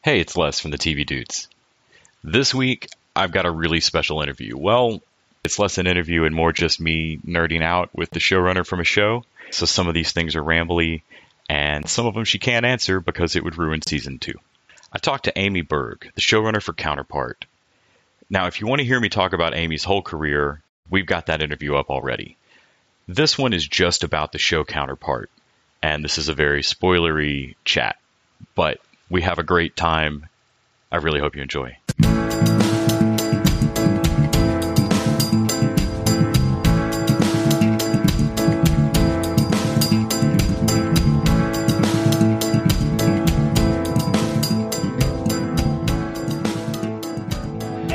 Hey, it's Les from the TV Dudes. This week, I've got a really special interview. Well, it's less an interview and more just me nerding out with the showrunner from a show. So some of these things are rambly, and some of them she can't answer because it would ruin season 2. I talked to Amy Berg, the showrunner for Counterpart. Now, if you want to hear me talk about Amy's whole career, we've got that interview up already. This one is just about the show Counterpart, and this is a very spoilery chat. But we have a great time. I really hope you enjoy. Hey,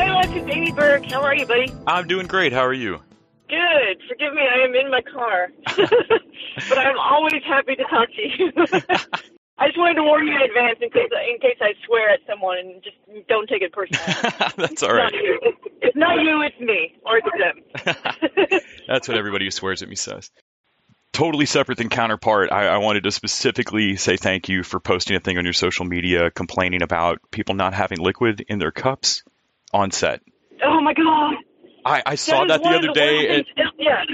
Alex, it's Amy Berg. How are you, buddy? I'm doing great. How are you? Good. Forgive me, I am in my car. But I'm always happy to talk to you. I just wanted to warn you in advance in case I swear at someone, and just don't take it personally. That's all right. It's not you, it's me. Or it's them. That's what everybody who swears at me says. Totally separate than Counterpart, I wanted to specifically say thank you for posting a thing on your social media complaining about people not having liquid in their cups on set. Oh, my God. I saw that the other day. Yeah.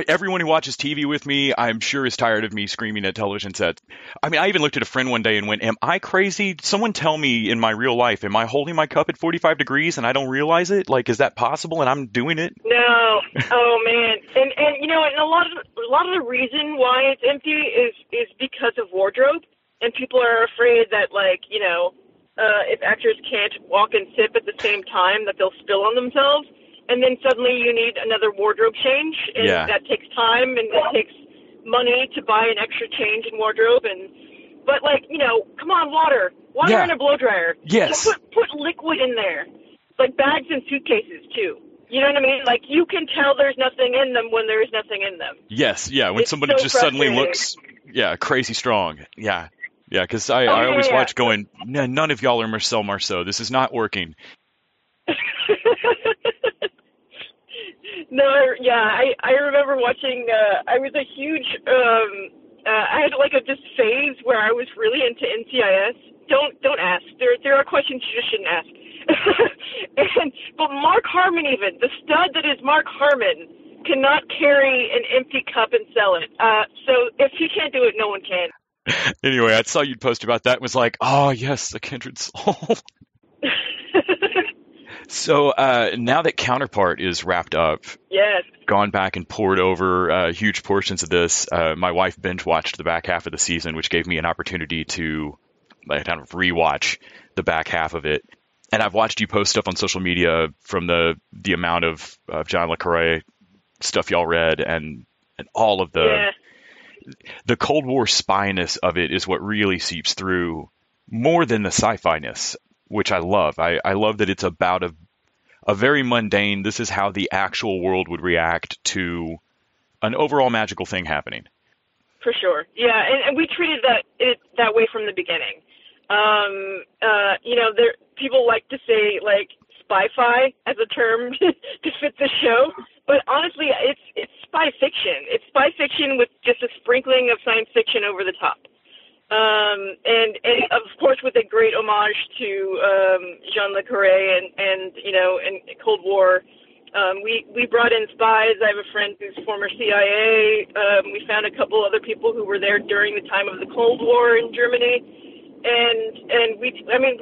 Everyone who watches TV with me, I'm sure, is tired of me screaming at television sets. I mean, I even looked at a friend one day and went, am I crazy? Someone tell me in my real life, am I holding my cup at 45 degrees and I don't realize it? Like, is that possible and I'm doing it? No. Oh, man. And you know, and a lot of the reason why it's empty is because of wardrobe. And people are afraid that, like, you know, if actors can't walk and sip at the same time, that they'll spill on themselves. And then suddenly you need another wardrobe change, and that takes time, and it takes money to buy an extra change in wardrobe. But like, you know, come on, water in a blow dryer. Yes. So put liquid in there, like bags and suitcases too. You know what I mean? Like, you can tell there's nothing in them when there's nothing in them. Yes, yeah. When it's somebody so just suddenly frustrating. looks, crazy strong. Yeah, because I always watch going, none of y'all are Marcel. This is not working. No, I remember watching, I was a huge, I had like this phase where I was really into NCIS. Don't ask. There are questions you just shouldn't ask. But Mark Harmon, even, the stud that is Mark Harmon, cannot carry an empty cup and sell it. So if he can't do it, no one can. Anyway, I saw you'd post about that and was like, oh yes, a kindred soul. So now that Counterpart is wrapped up, yes, gone back and poured over huge portions of this, my wife binge watched the back half of the season, which gave me an opportunity to kind of rewatch the back half of it. And I've watched you post stuff on social media from the amount of John le Carré stuff y'all read and all of the Cold War spyness of it is what really seeps through more than the sci-fi-ness, which I love. I love that it's about a very mundane, this is how the actual world would react to an overall magical thing happening. For sure. Yeah, and we treated that way from the beginning. You know, people like to say, like, spy-fi as a term to fit the show, but honestly, it's spy fiction. It's spy fiction with just a sprinkling of science fiction over the top. And of course with a great homage to Jean le Carré and you know, and Cold War. We brought in spies. I have a friend who's former CIA. We found a couple other people who were there during the time of the Cold War in Germany. And we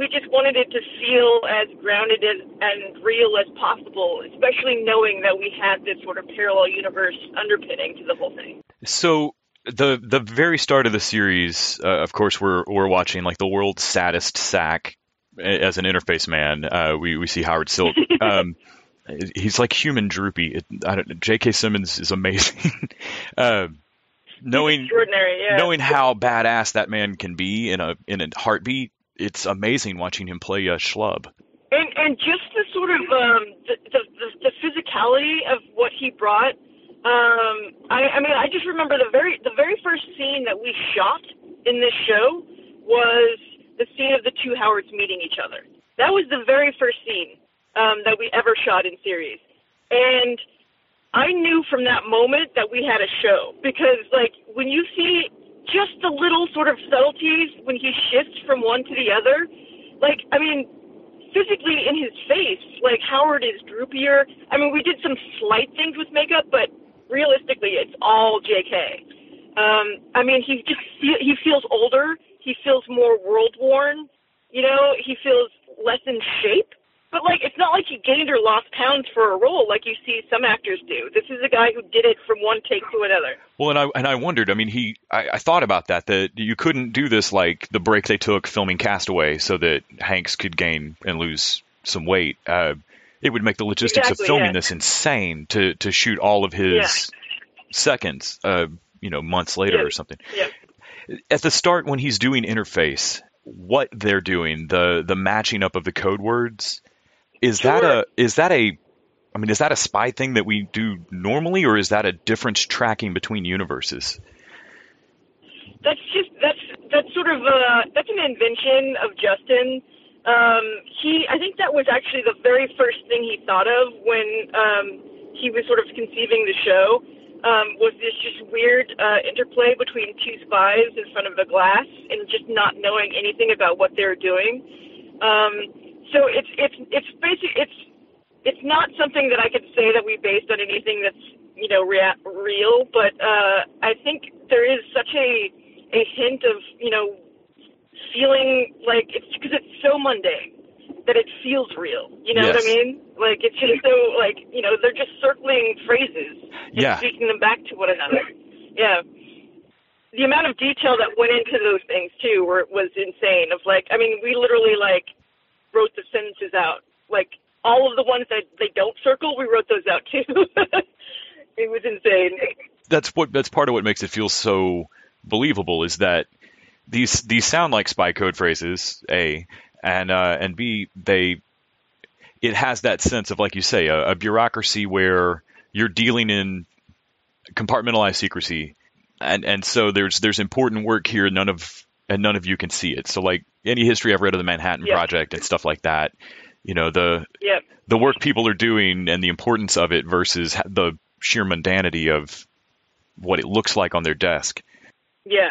just wanted it to feel as grounded and real as possible, especially knowing that we had this sort of parallel universe underpinning to the whole thing. So the very start of the series, of course, we're watching like the world's saddest sack as an interface man. We see Howard Silk. He's like human droopy. J.K. Simmons is amazing. Knowing how badass that man can be in a heartbeat, it's amazing watching him play a schlub. And just the sort of the physicality of what he brought. I just remember the very first scene that we shot in this show was the scene of the two Howards meeting each other. That was the very first scene that we ever shot in series. And I knew from that moment that we had a show, because like when you see just the little sort of subtleties when he shifts from one to the other, like, I mean, physically in his face, like Howard is droopier. I mean, we did some slight things with makeup, but realistically, it's all JK. I mean, he feels older. He feels more world worn. You know, he feels less in shape. But like, it's not like he gained or lost pounds for a role like you see some actors do. This is a guy who did it from one take to another. Well, and I wondered. I mean, I thought about that you couldn't do this like the break they took filming Castaway so that Hanks could gain and lose some weight. It would make the logistics of filming this insane to shoot all of his seconds, months later or something. Yeah. At the start, when he's doing interface, what they're doing, the matching up of the code words, is that a spy thing that we do normally, or is that a difference tracking between universes? That's sort of that's an invention of Justin. I think that was actually the very first thing he thought of when he was sort of conceiving the show. Was this just weird interplay between two spies in front of a glass and just not knowing anything about what they're doing. So it's basically it's not something that I could say that we based on anything that's real, but I think there is such a hint of feeling like it's because it's so mundane that it feels real. You know what I mean? Like, it's just so, like, they're just circling phrases and speaking them back to one another. Yeah. The amount of detail that went into those things, too, was insane. Of, like, I mean, we literally, like, wrote the sentences out. Like, all of the ones that they don't circle, we wrote those out, too. It was insane. That's part of what makes it feel so believable, is that these sound like spy code phrases, A, and B, it has that sense of, like you say, a bureaucracy where you're dealing in compartmentalized secrecy, and so there's important work here, and none of you can see it. So, like, any history I've read of the Manhattan Project and stuff like that, the work people are doing and the importance of it versus the sheer mundanity of what it looks like on their desk. Yeah.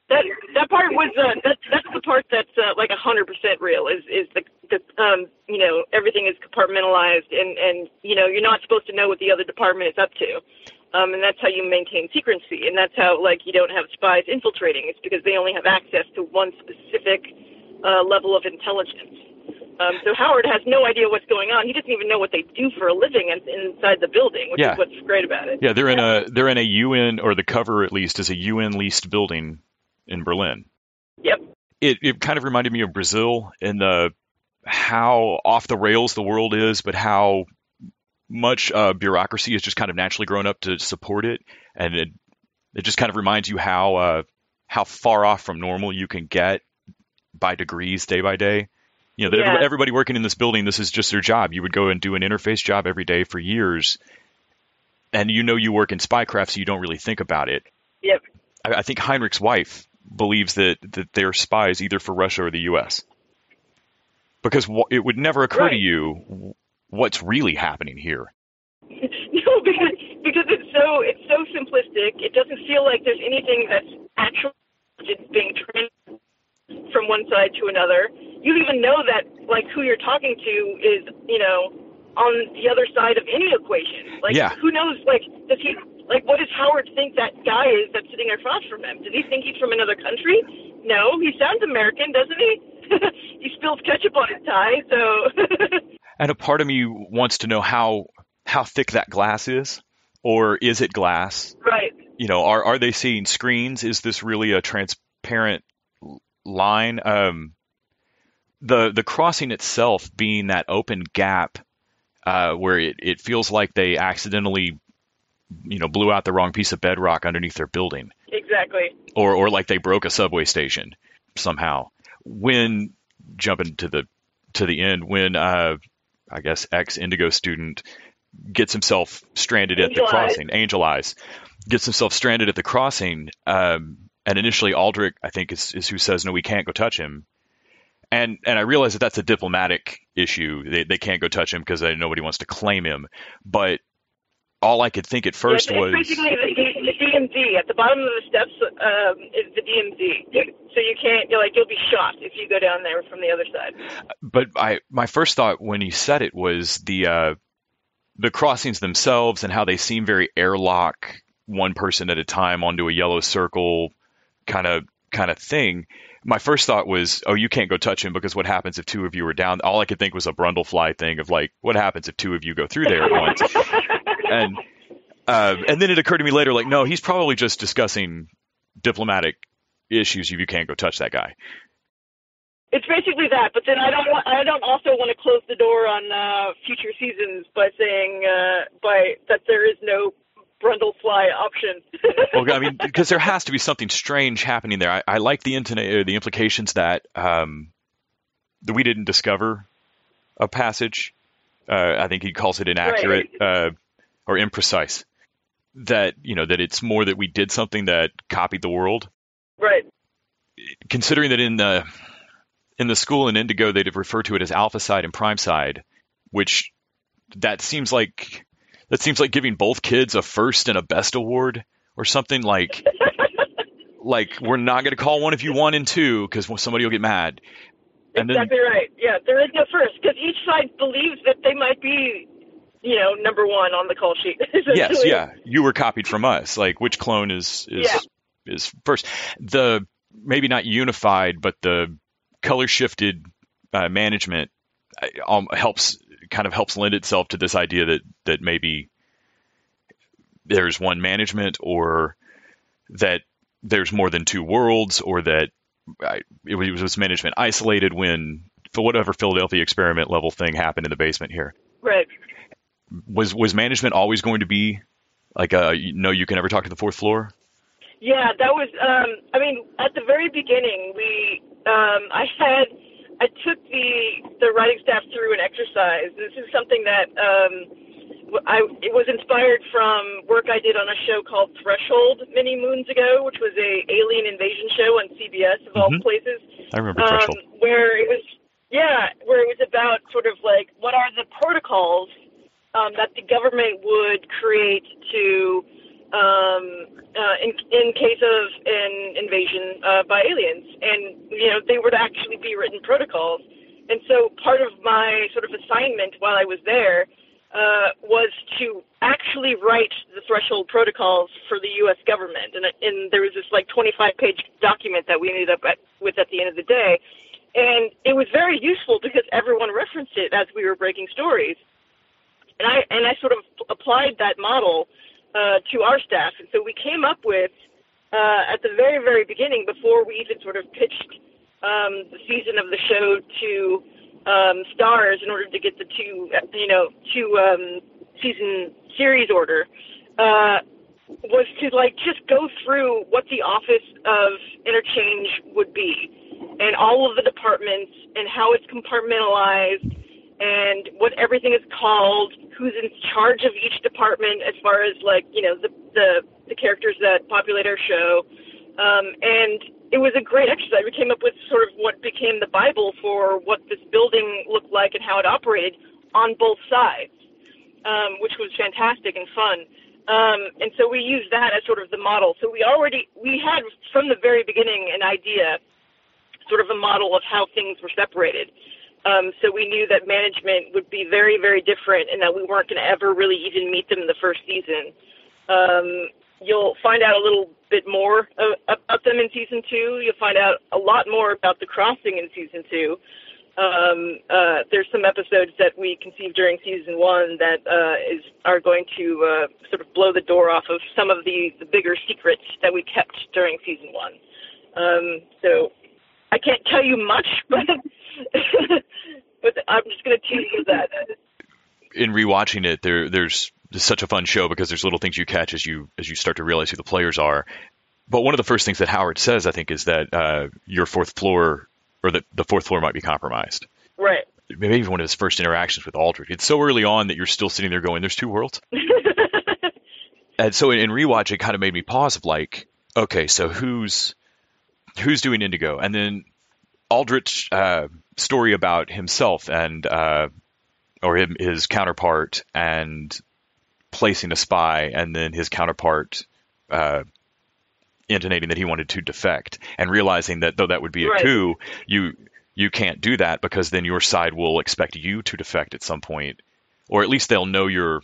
That part was that's the part that's like 100% real is the everything is compartmentalized and you're not supposed to know what the other department is up to, and that's how you maintain secrecy, and that's how, like, you don't have spies infiltrating. It's because they only have access to one specific level of intelligence. So Howard has no idea what's going on. He doesn't even know what they do for a living inside the building, which is what's great about it. Yeah, they're in a UN, or the cover at least is a UN leased building in Berlin. Yep. It kind of reminded me of Brazil in how off the rails the world is, but how much bureaucracy has just kind of naturally grown up to support it, and it just kind of reminds you how far off from normal you can get by degrees, day by day. Everybody working in this building, this is just their job. You would go and do an interface job every day for years, and you work in spycraft, so you don't really think about it. Yep. I think Heinrich's wife believes that they're spies either for Russia or the U.S. Because it would never occur to you what's really happening here. No, because it's so simplistic. It doesn't feel like there's anything that's actually just being transferred from one side to another. You even know that, like, who you're talking to is, on the other side of any equation. Like, who knows, like, what does Howard think that guy is that's sitting across from him? Does he think he's from another country? No, he sounds American, doesn't he? He spills ketchup on his tie, so... And a part of me wants to know how thick that glass is, or is it glass? Right. Are they seeing screens? Is this really a transparent line? The crossing itself being that open gap where it feels like they accidentally blew out the wrong piece of bedrock underneath their building. Exactly. Or like they broke a subway station somehow. When jumping to the end, when I guess ex-Indigo student gets himself stranded at the crossing, Angel Eyes gets himself stranded at the crossing, and initially Aldrich, I think, is who says, no, we can't go touch him. And I realize that that's a diplomatic issue. They can't go touch him because nobody wants to claim him. But all I could think at Yeah, first it's was, basically the DMZ. At the bottom of the steps is the DMZ. So you can't, you'll be shot if you go down there from the other side. but my first thought when he said it was the crossings themselves and how they seem very airlock, one person at a time onto a yellow circle kind of thing. My first thought was, oh, you can't go touch him because what happens if two of you are down? All I could think was a Brundlefly thing of like, what happens if two of you go through there at once? And then it occurred to me later, like, no, he's probably just discussing diplomatic issues if you can't go touch that guy. It's basically that, but then I don't also want to close the door on future seasons by saying that there is no Brundlefly option. Well, I mean, because there has to be something strange happening there. I like the implications that we didn't discover a passage. I think he calls it inaccurate or imprecise. That that it's more that we did something that copied the world. Right. Considering that in the school in Indigo they'd refer to it as alpha side and prime side, which that seems like giving both kids a first and a best award or something like. Like, we're not going to call one of you 1 and 2 because somebody will get mad. And exactly right. Yeah, there is no first because each side believes that they might be, number 1 on the call sheet. Yes, yeah. You were copied from us. Like, which clone is first? The maybe not unified, but the color shifted management helps lend itself to this idea that maybe there's one management, or that there's more than 2 worlds, or that it was management isolated when, for whatever Philadelphia experiment level thing happened in the basement here. Right. Was management always going to be like you can never talk to the 4th floor? Yeah, that was. At the very beginning, I took the writing staff through an exercise. This is something that it was inspired from work I did on a show called Threshold many moons ago, which was a alien invasion show on CBS of all places. I remember Threshold. Where it was about sort of like what are the protocols that the government would create to in case of an invasion by aliens, and they would actually be written protocols. And so part of my sort of assignment while I was there was to actually write the Threshold protocols for the U.S. government, and there was this like 25-page document that we ended up with at the end of the day, and it was very useful because everyone referenced it as we were breaking stories, and I sort of applied that model to our staff. And so we came up with, at the very, very beginning, before we even sort of pitched the season of the show to Starz in order to get the two season series order, was to just go through what the Office of Interchange would be, and all of the departments, and how it's compartmentalized, and what everything is called, who's in charge of each department as far as the characters that populate our show. And it was a great exercise. We came up with sort of what became the Bible for what this building looked like and how it operated on both sides, which was fantastic and fun. And so we used that as sort of the model. So we had from the very beginning an idea, sort of a model of how things were separated. So we knew that management would be very, very different, and that we weren't going to ever really even meet them in the first season. You'll find out a little bit more about them in season 2. You'll find out a lot more about the crossing in season 2. There's some episodes that we conceived during season 1 that are going to sort of blow the door off of some of the bigger secrets that we kept during season 1. So I can't tell you much, but I'm just going to tease you that. In rewatching it, there's such a fun show because there's little things you catch as you start to realize who the players are. But one of the first things that Howard says, I think, is that your 4th floor, or that the 4th floor might be compromised. Right. Maybe even one of his first interactions with Aldrich. It's so early on that you're still sitting there going, there's 2 worlds? And so in rewatch, it kind of made me pause of like, okay, so who's doing Indigo? And then Aldrich's story about himself and or his counterpart, and placing a spy, and then his counterpart intonating that he wanted to defect, and realizing that though that would be a coup, you can't do that because then your side will expect you to defect at some point, or at least they'll know you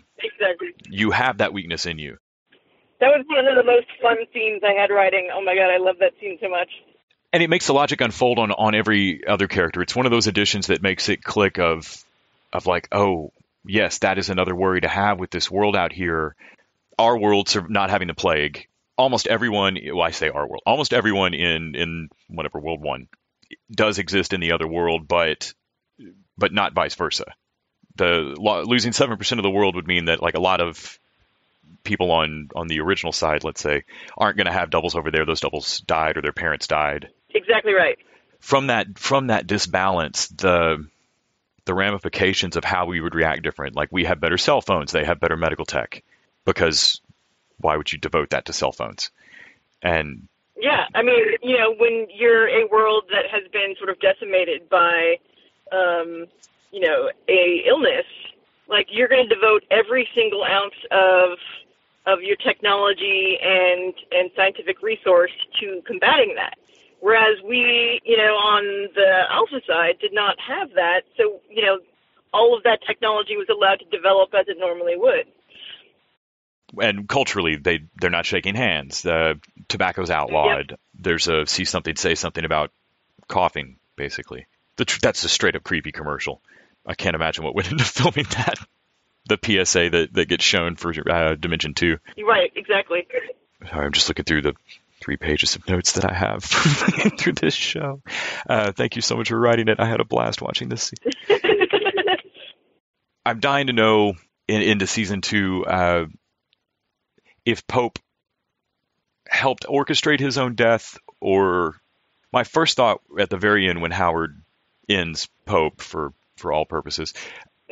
have that weakness in you. That was one of the most fun scenes I had writing. Oh my god, I love that scene so much. And it makes the logic unfold on every other character. It's one of those additions that makes it click of like, oh, yes, that is another worry to have with this world out here. Our world's not having the plague. Almost everyone, well, I say our world, almost everyone in whatever World 1 does exist in the other world, but not vice versa. Losing 7% of the world would mean that like a lot of people on the original side, let's say, aren't going to have doubles over there. Those doubles died or their parents died. Exactly right. From that disbalance, the ramifications of how we would react different. Like we have better cell phones, they have better medical tech, because why would you devote that to cell phones? And yeah, I mean, when you're a world that has been sort of decimated by, a illness, like you're going to devote every single ounce of your technology and scientific resource to combating that. Whereas we, on the alpha side did not have that. So, all of that technology was allowed to develop as it normally would. And culturally, they're not shaking hands. Tobacco's outlawed. Yep. There's a see something, say something about coughing, basically. That's a straight up creepy commercial. I can't imagine what went into filming that. The PSA that gets shown for Dimension 2. Right, exactly. Sorry, I'm just looking through the 3 pages of notes that I have through this show. Thank you so much for writing it. I had a blast watching this. I'm dying to know into season 2 if Pope helped orchestrate his own death, or my first thought at the very end when Howard ends Pope for all purposes,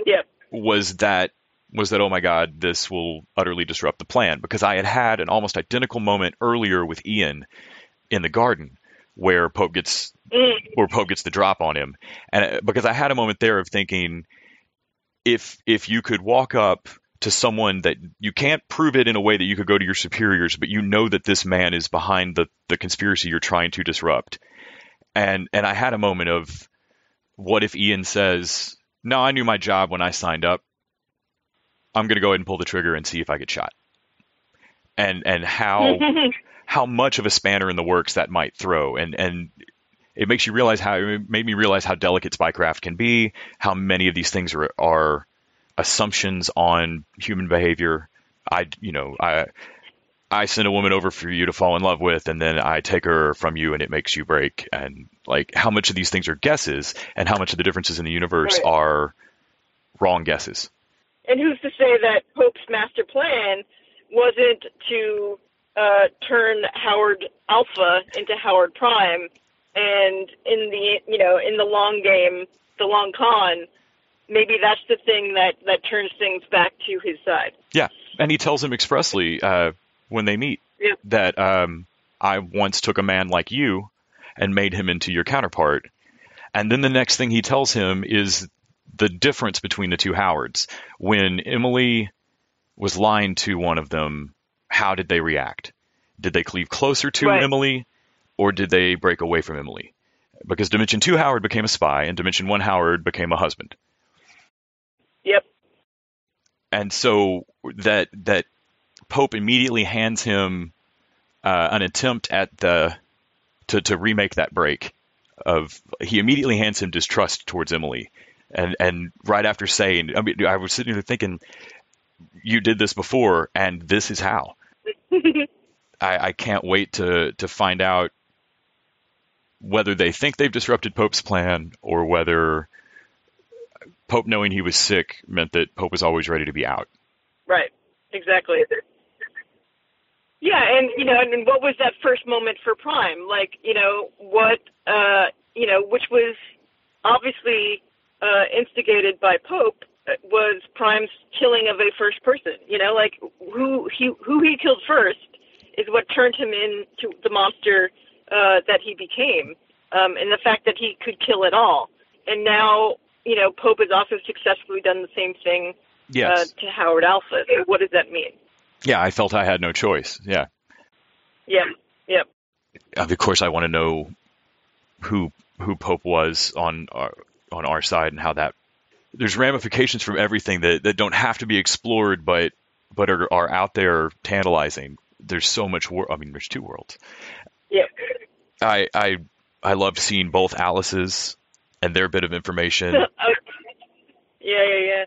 yep, was that oh my God, this will utterly disrupt the plan, because I had an almost identical moment earlier with Ian in the garden where Pope gets the drop on him, and because I had a moment there of thinking, if you could walk up to someone that you can't prove it in a way that you could go to your superiors, but you know that this man is behind the conspiracy you're trying to disrupt, and I had a moment of, what if Ian says, no, I knew my job when I signed up. I'm going to go ahead and pull the trigger and see if I get shot. And how much of a spanner in the works that might throw. And it makes you realize it made me realize how delicate spycraft can be, how many of these things are assumptions on human behavior. I send a woman over for you to fall in love with, and then I take her from you and it makes you break. And like how much of these things are guesses, and how much of the differences in the universe are wrong guesses. And who's to say that Pope's master plan wasn't to turn Howard Alpha into Howard Prime, and in the long game, the long con, maybe that's the thing that turns things back to his side. Yeah, and he tells him expressly when they meet that I once took a man like you and made him into your counterpart. And then the next thing he tells him is the difference between the two Howards. When Emily was lying to one of them, how did they react? Did they cleave closer to Emily, or did they break away from Emily? Because Dimension 2 Howard became a spy, and Dimension 1 Howard became a husband. Yep. And so that Pope immediately hands him an attempt at to remake that break. He immediately hands him distrust towards Emily. And right after saying, I was sitting there thinking, you did this before, and this is how. I can't wait to find out whether they think they've disrupted Pope's plan, or whether Pope knowing he was sick meant that Pope was always ready to be out. Right. Exactly. Yeah, and and what was that first moment for Prime? Like, which was obviously instigated by Pope, was Prime's killing of a first person. Like who he killed first is what turned him into the monster that he became, and the fact that he could kill at all. And now, Pope has also successfully done the same thing Yes. to Howard Alpha. So what does that mean? Yeah, I felt I had no choice. Yeah. Yep. Yep. Of course, I want to know who Pope was on our side and how that. There's ramifications from everything that don't have to be explored, but are out there tantalizing. There's so much. I mean, there's two worlds. Yep. I loved seeing both Alice's and their bit of information. Yeah.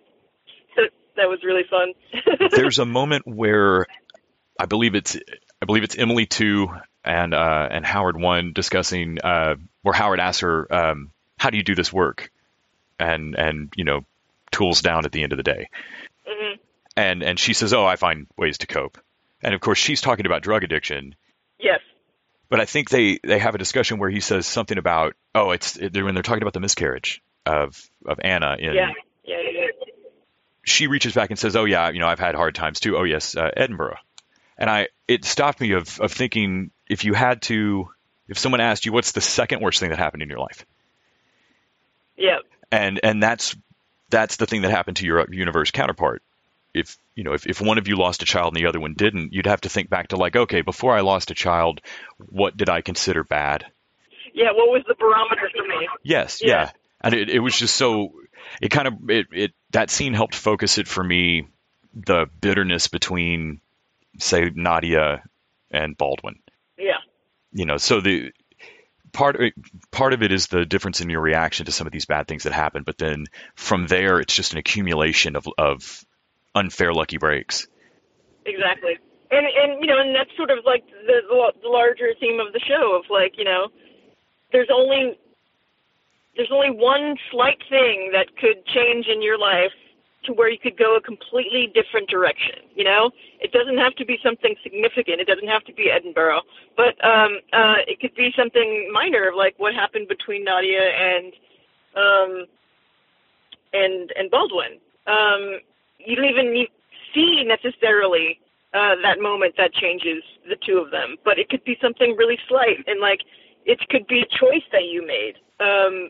That was really fun. There's a moment where I believe it's Emily 2 and Howard 1 discussing where Howard asks her, how do you do this work? And tools down at the end of the day. Mm-hmm. And she says, oh, I find ways to cope. And of course she's talking about drug addiction. Yes. But I think they have a discussion where he says something about, when they're talking about the miscarriage of Anna in. Yeah. She reaches back and says, oh yeah, I've had hard times too. Oh yes, Edinburgh. And it stopped me of thinking, if someone asked you, what's the second worst thing that happened in your life? Yeah. And that's the thing that happened to your universe counterpart. If one of you lost a child and the other one didn't, you'd have to think back to okay, before I lost a child, what did I consider bad? Yeah, what was the barometer for me? Yes, yeah. And it was just so, that scene helped focus it for me, the bitterness between, say, Nadia and Baldwin. Yeah. So the part of it is the difference in your reaction to some of these bad things that happen, but then from there, it's just an accumulation of unfair lucky breaks. Exactly. And that's sort of like the larger theme of the show of there's only one slight thing that could change in your life to where you could go a completely different direction. It doesn't have to be something significant. It doesn't have to be Edinburgh, but it could be something minor, like what happened between Nadia and Baldwin. You don't even see necessarily that moment that changes the two of them, but it could be something really slight, and it could be a choice that you made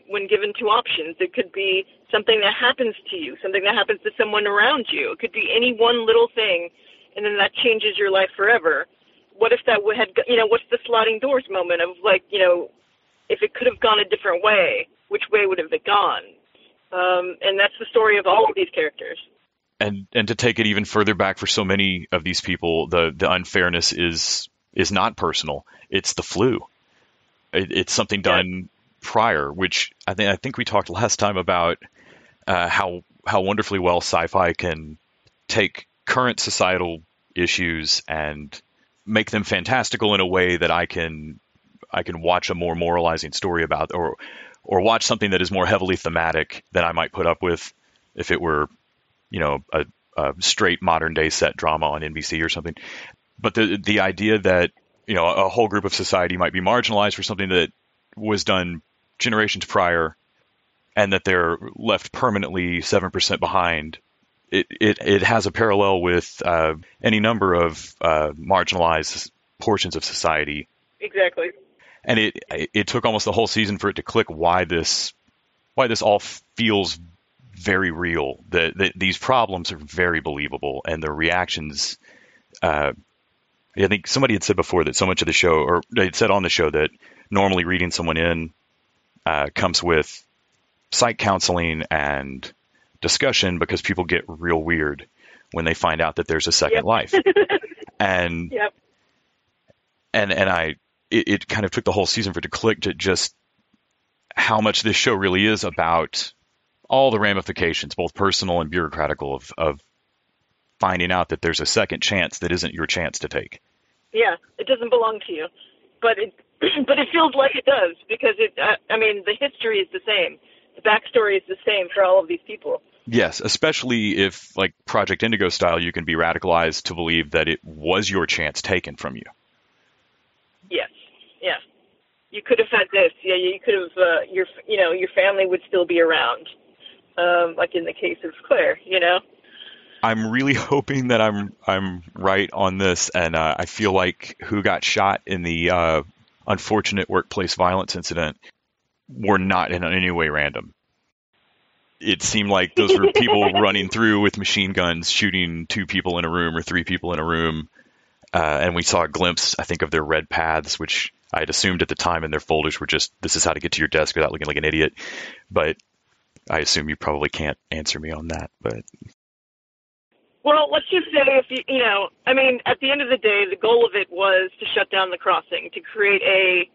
when given two options. It could be something that happens to you, something that happens to someone around you. It could be any one little thing, and then that changes your life forever. What if that what's the sliding doors moment of if it could have gone a different way, which way would have it gone? And that's the story of all of these characters. And to take it even further back for so many of these people, the unfairness is not personal. It's the flu. It's something done prior, which I think we talked last time about how wonderfully well sci-fi can take current societal issues and make them fantastical in a way that I can watch a more moralizing story about, or watch something that is more heavily thematic than I might put up with if it were a straight modern day set drama on NBC or something. But the idea that a whole group of society might be marginalized for something that was done generations prior, and that they're left permanently 7% behind, it has a parallel with any number of marginalized portions of society. Exactly. And it took almost the whole season for it to click why this all feels very real. That these problems are very believable, and the reactions. I think somebody had said before that so much of the show, or they had said on the show, that normally reading someone in comes with psych counseling and discussion, because people get real weird when they find out that there's a second life. And it kind of took the whole season for it to click to just how much this show really is about all the ramifications, both personal and bureaucratical, of finding out that there's a second chance that isn't your chance to take. Yeah, it doesn't belong to you, but it feels like it does, because the history is the same, the backstory is the same for all of these people. Yes, especially if, like Project Indigo style, you can be radicalized to believe that it was your chance taken from you. Yes, yeah. You could have had this. Yeah, you could have. Your family would still be around, like in the case of Claire. I'm really hoping that I'm right on this, and I feel like who got shot in the unfortunate workplace violence incident were not in any way random. it seemed like those were people running through with machine guns, shooting 2 people in a room or 3 people in a room. And we saw a glimpse, I think, of their red paths, which I had assumed at the time in their folders were just, this is how to get to your desk without looking like an idiot. But I assume you probably can't answer me on that. But Well, let's just say at the end of the day, the goal of it was to shut down the crossing, to create a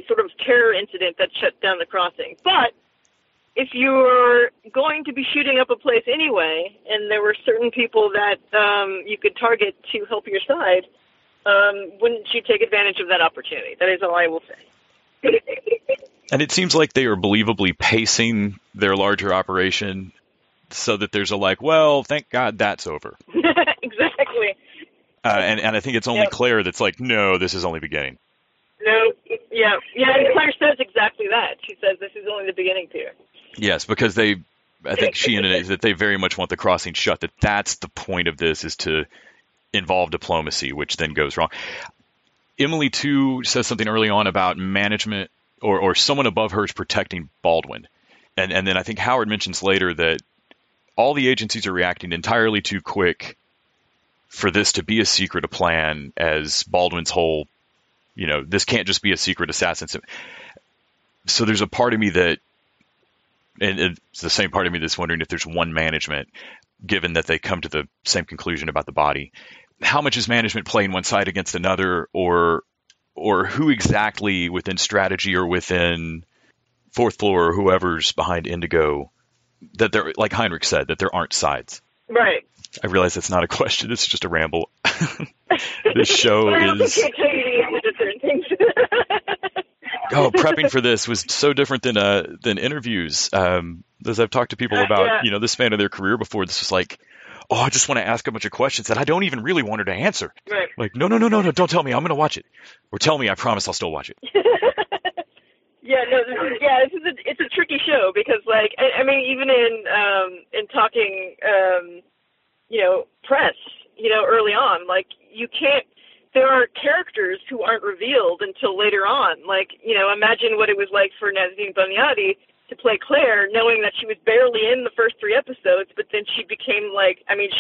sort of terror incident that shut down the crossing. But if you're going to be shooting up a place anyway, and there were certain people that you could target to help your side, wouldn't you take advantage of that opportunity? That is all I will say. And it seems like they are believably pacing their larger operation so that there's a well, thank God that's over. Exactly. And I think it's only Claire that's like, no, this is only beginning. No, yeah, and Claire says exactly that. She says this is only the beginning, Peter. Yes, because I think she indicates that they very much want the crossing shut, that's the point of this, is to involve diplomacy, which then goes wrong. Emily, too, says something early on about management or someone above her is protecting Baldwin. And then I think Howard mentions later that all the agencies are reacting entirely too quick for this to be a secret, a plan, as Baldwin's whole, this can't just be a secret assassin. So there's a part of me that, and it's the same part of me that's wondering if there's one management, given that they come to the same conclusion about the body. How much is management playing one side against another, or who exactly within strategy or within Fourth Floor or whoever's behind Indigo, that there, like Heinrich said, that there aren't sides. Right. I realize that's not a question. It's just a ramble. This show is... prepping for this was so different than interviews. As I've talked to people about, the span of their career before, this was like, I just want to ask a bunch of questions that I don't even really want her to answer. Right. Like, no, don't tell me. I'm going to watch it. Or tell me, I promise I'll still watch it. It's a tricky show because, even in talking, press, early on, you can't. There are characters who aren't revealed until later on. Imagine what it was like for Nazanin Boniadi to play Claire, knowing that she was barely in the first 3 episodes, but then she became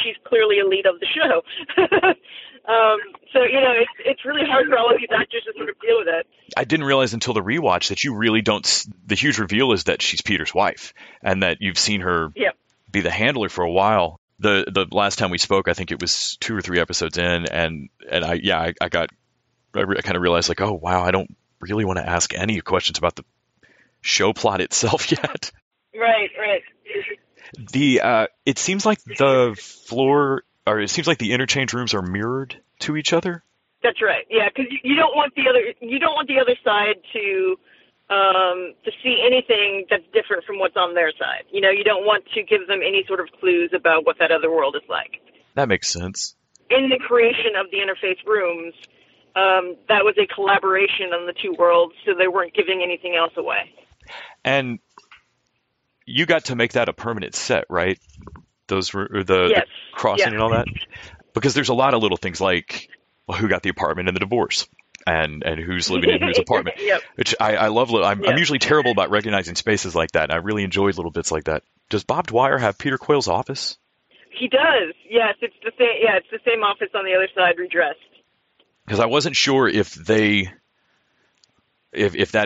she's clearly a lead of the show. It's really hard for all of these actors to sort of deal with it. I didn't realize until the rewatch that you really don't. The huge reveal is that she's Peter's wife, and that you've seen her be the handler for a while. The last time we spoke, I think it was 2 or 3 episodes in, and I kind of realized oh wow, I don't really want to ask any questions about the show plot itself yet. Right. It seems like the interchange rooms are mirrored to each other. That's right. Yeah, because you don't want the other side to see anything that's different from what's on their side. You don't want to give them any sort of clues about what that other world is like. That makes sense. In the creation of the interface rooms, that was a collaboration on the 2 worlds, so they weren't giving anything else away. And you got to make that a permanent set, right? Those were the crossing and all that? Because there's a lot of little things like who got the apartment and the divorce. And who's living in whose apartment, which I love. I'm usually terrible about recognizing spaces like that, and I really enjoyed little bits like that. Does Bob Dwyer have Peter Quayle's office? He does. Yes, it's the same. Yeah, it's the same office on the other side, redressed. Because I wasn't sure if that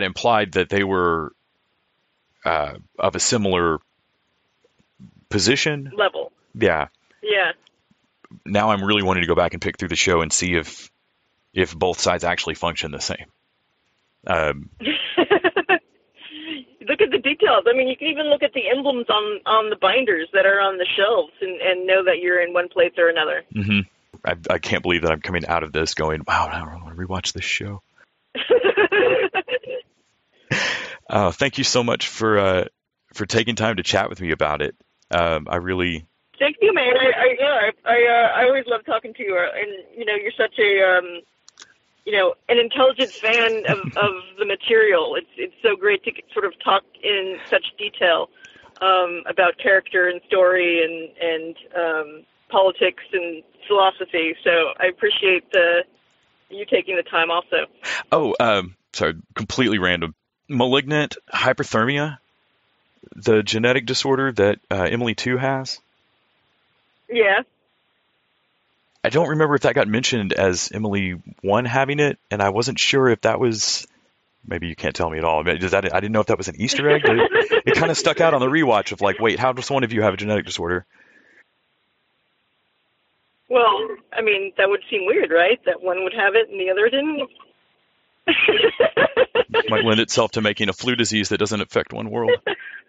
implied that they were of a similar position level. Yeah. Yeah. Now I'm really wanting to go back and pick through the show and see if both sides actually function the same. Look at the details. I mean, you can even look at the emblems on the binders that are on the shelves and know that you're in one place or another. Mm-hmm. I can't believe that I'm coming out of this going, wow, I don't want to rewatch this show. Thank you so much for taking time to chat with me about it. I really... Thank you, man. I always love talking to you, and you're such a an intelligent fan of the material. It's so great to sort of talk in such detail about character and story and politics and philosophy. So I appreciate you taking the time also. Oh, sorry, completely random. Malignant hyperthermia. the genetic disorder that Emily 2 has? Yeah. I don't remember if that got mentioned as Emily 1 having it, and I wasn't sure if that was... Maybe you can't tell me at all. I didn't know if that was an Easter egg. It kind of stuck out on the rewatch of like, wait, how does one of you have a genetic disorder? Well, I mean, that would seem weird, right? That one would have it and the other didn't? Might lend itself to making a flu disease that doesn't affect one world.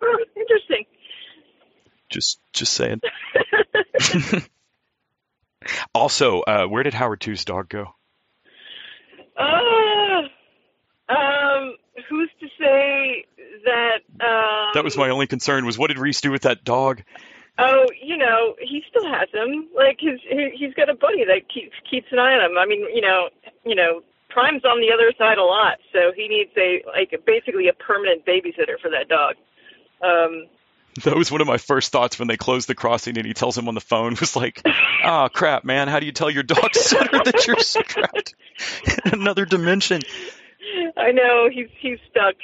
Oh, interesting. Just saying. Also, where did Howard 2's dog go? Who's to say that... That was my only concern, was what did Reese do with that dog? Oh, he still has him. Like, he's got a buddy that keeps an eye on him. I mean, Prime's on the other side a lot, so he needs basically a permanent babysitter for that dog. That was one of my first thoughts when they closed the crossing and he tells him on the phone, was like, oh, crap, man, how do you tell your dog sitter that you're trapped in another dimension? I know, he's stuck,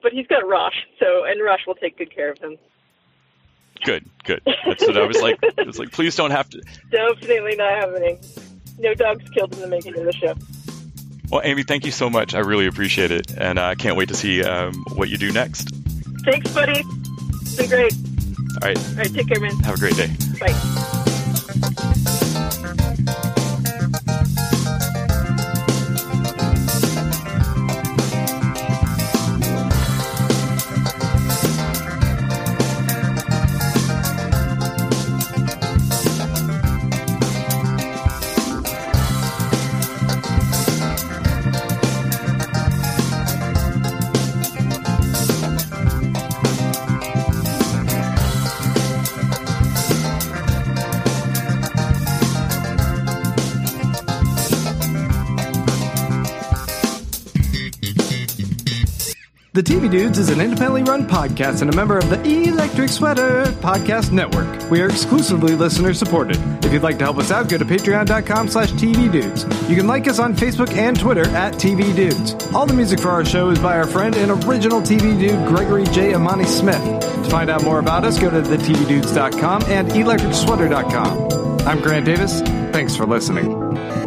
but he's got Rosh, and Rosh will take good care of him. Good. That's what I was like, please don't have to. Definitely not happening. No dogs killed in the making of the show. Well, Amy, thank you so much. I really appreciate it, and I can't wait to see what you do next. Thanks, buddy. It's been great. All right, take care, man. Have a great day. Bye. The TV Dudes is an independently run podcast and a member of the Electric Sweater Podcast Network. We are exclusively listener-supported. If you'd like to help us out, go to patreon.com/TVDudes. You can like us on Facebook and Twitter @TVDudes. All the music for our show is by our friend and original TV dude, Gregory J. Amani Smith. To find out more about us, go to thetvdudes.com and electricsweater.com. I'm Grant Davis. Thanks for listening.